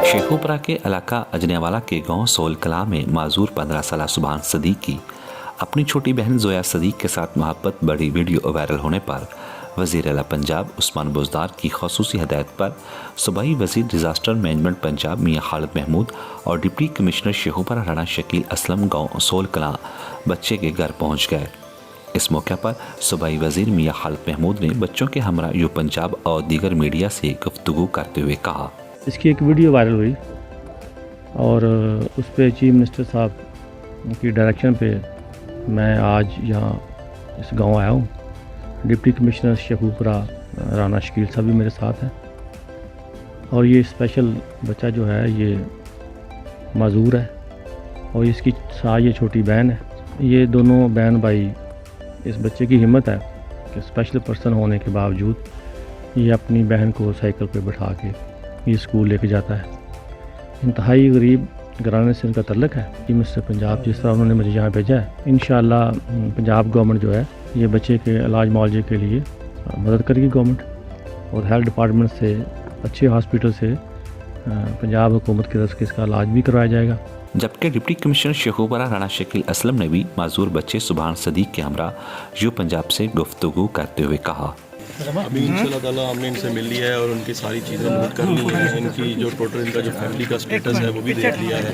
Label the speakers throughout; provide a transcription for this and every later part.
Speaker 1: शेखुपुरा के इलाका अजनेवाला के गांव सोल कला में माजूर 15 साल सुभान सदीक की अपनी छोटी बहन जोया सदीक के साथ मोहब्बत बड़ी वीडियो वायरल होने पर वज़ीर आला पंजाब उस्मान बुज़दार की ख़ुसूसी हदायत पर सूबाई वज़ीर डिज़ास्टर मैनेजमेंट पंजाब मियाँ खालिद महमूद और डिप्टी कमिश्नर शेखुपुरा राणा शकील असलम गाँव सोल कला बच्चे के घर पहुँच गए। इस मौके पर सूबाई वज़ीर मियाँ खालिद महमूद ने बच्चों के हमरा यू पंजाब और दीगर मीडिया से गुफ्तगू करते हुए कहा,
Speaker 2: इसकी एक वीडियो वायरल हुई और उस पर चीफ मिनिस्टर साहब की डायरेक्शन पे मैं आज यहाँ इस गांव आया हूँ। डिप्टी कमिश्नर शेखुपुरा राणा शकील साहब भी मेरे साथ हैं और ये स्पेशल बच्चा जो है ये माजूर है और इसकी साथ ये छोटी बहन है। ये दोनों बहन भाई, इस बच्चे की हिम्मत है कि स्पेशल पर्सन होने के बावजूद ये अपनी बहन को साइकिल पे बैठा के ये स्कूल लेके जाता है। इंतहाई गरीब घराने से इनका तल्लक है। चीफ मिनिस्टर पंजाब जिस तरह उन्होंने मुझे यहाँ भेजा है, इंशाअल्लाह पंजाब गवर्नमेंट जो है ये बच्चे के इलाज मुआवजे के लिए मदद करेगी गवर्नमेंट और हेल्थ डिपार्टमेंट से अच्छे हॉस्पिटल से पंजाब हुकूमत की तरफ से इसका इलाज भी करवाया जाएगा।
Speaker 1: जबकि डिप्टी कमिश्नर शेखुपुरा राणा शकील असलम ने भी माजूर बच्चे सुभान सदीक के हमरा यू पंजाब से गुफ्तगू करते हुए कहा,
Speaker 3: अभी इंशाल्लाह ताला हमने इनसे मिल लिया है और उनकी सारी चीज़ें नोट कर ली हैं। इनकी जो टोटल इनका जो फैमिली का स्टेटस है वो भी देख लिया है।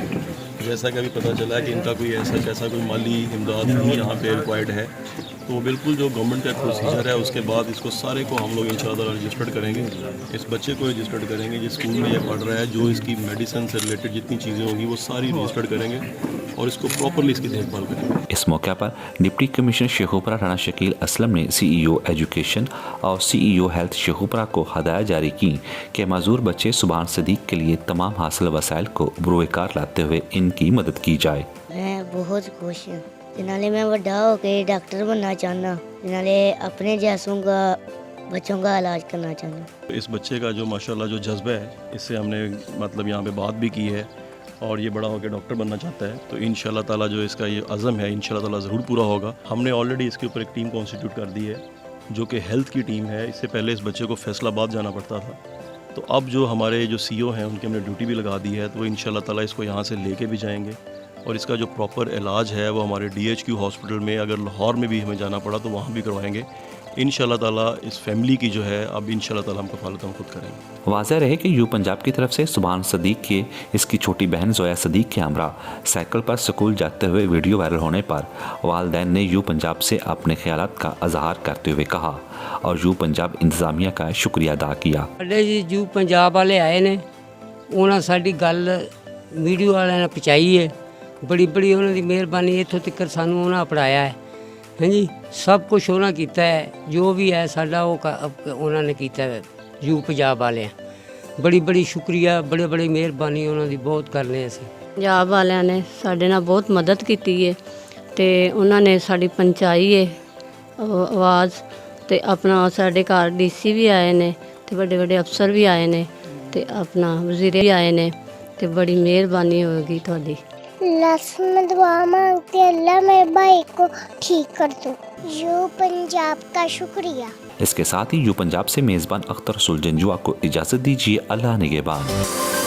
Speaker 3: जैसा कि अभी पता चला है कि इनका कोई ऐसा कोई माली इमदाद नहीं यहाँ पे रिक्वायर्ड है, तो बिल्कुल जो गवर्नमेंट का प्रोसीजर है उसके बाद इसको सारे को हम लोग इंशाल्लाह रजिस्टर्ड करेंगे। इस बच्चे को रजिस्टर्ड करेंगे जिस स्कूल में ये पढ़ रहा है, जो इसकी मेडिसिन से रिलेटेड जितनी चीज़ें होंगी वो सारी रजिस्टर्ड करेंगे और इसको प्रॉपरली इसकी देखभाल करेंगे।
Speaker 1: इस मौके पर डिप्टी कमिश्नर शेखुपुरा राणा शकील असलम ने CEO एजुकेशन और CEO हेल्थ शेखुपुरा को हदायत जारी की कि माजूर बच्चे सुभान सदीक के लिए तमाम हासिल वसाइल को बरोकार लाते हुए इनकी मदद की जाए।
Speaker 4: मैं बहुत खुश हूँ, जिन्होंने मैं बड़ा होकर डॉक्टर बनना चाहना, जिन्होंने अपने जैसों का बच्चों का इलाज करना चाहना।
Speaker 3: इस बच्चे का जो माशाल्लाह जो जज्बा है, इससे हमने मतलब यहाँ पे बात भी की है और ये बड़ा होकर डॉक्टर बनना चाहता है, तो इंशाल्लाह ताला जो इसका ये अज़म है इंशाल्लाह ताला ज़रूर पूरा होगा। हमने ऑलरेडी इसके ऊपर एक टीम कॉन्स्टिट्यूट कर दी है जो कि हेल्थ की टीम है। इससे पहले इस बच्चे को फैसलाबाद जाना पड़ता था, तो अब जो हमारे जो CEO हैं उनकी हमने ड्यूटी भी लगा दी है, तो इंशाल्लाह ताला इसको यहाँ से लेके भी जाएंगे और इसका जो प्रॉपर इलाज है वो हमारे DHQ हॉस्पिटल में, अगर लाहौर में भी हमें जाना पड़ा तो वहाँ भी करवाएंगे इंशाल्लाह ताला। इस फैमिली की जो है अब इंशाल्लाह ताला हम कफालत हम खुद करेंगे।
Speaker 1: वाज़ह रहे कि यू पंजाब की तरफ से सुभान सदीक के इसकी छोटी बहन जोया सदीक के हमरा साइकिल पर स्कूल जाते हुए वीडियो वायरल होने पर वालिदैन ने यू पंजाब से अपने ख्यालात का इजहार करते हुए कहा और यू पंजाब इंतज़ामिया का शुक्रिया अदा किया।
Speaker 5: यू पंजाब वाले आए ने, उन्होंने साडी गल वीडियो वाले ने पहुँचाई है, बड़ी बड़ी उन्होंने मेहरबानी, इत्थों तक सानू उन्होंने पढ़ाया है। हाँ जी, सब कुछ उन्होंने किया है, जो भी है साडा उन्होंने किया है। यू पंजाब वाले बड़ी बड़ी शुक्रिया, बड़े बड़ी मेहरबानी उन्होंने बहुत करने। असीं
Speaker 6: पंजाब वालिਆਂ ने साडे नाल बहुत मदद की है, तो उन्होंने साड़ी पहुँचाई है आवाज़, तो अपना साडे घर DC भी आए ने, तो बड़े बड़े अफसर भी आए ने, तो अपना वज़ीर भी आए ने, तो बड़ी मेहरबानी होगी तुहाडी।
Speaker 7: मैं दुआ मांगती अल्लाह मेरे भाई को ठीक कर दो। यू पंजाब का शुक्रिया।
Speaker 1: इसके साथ ही यू पंजाब से मेज़बान अख्तर रसूल जंजुआ को इजाज़त दीजिए। अल्लाह निगहबान।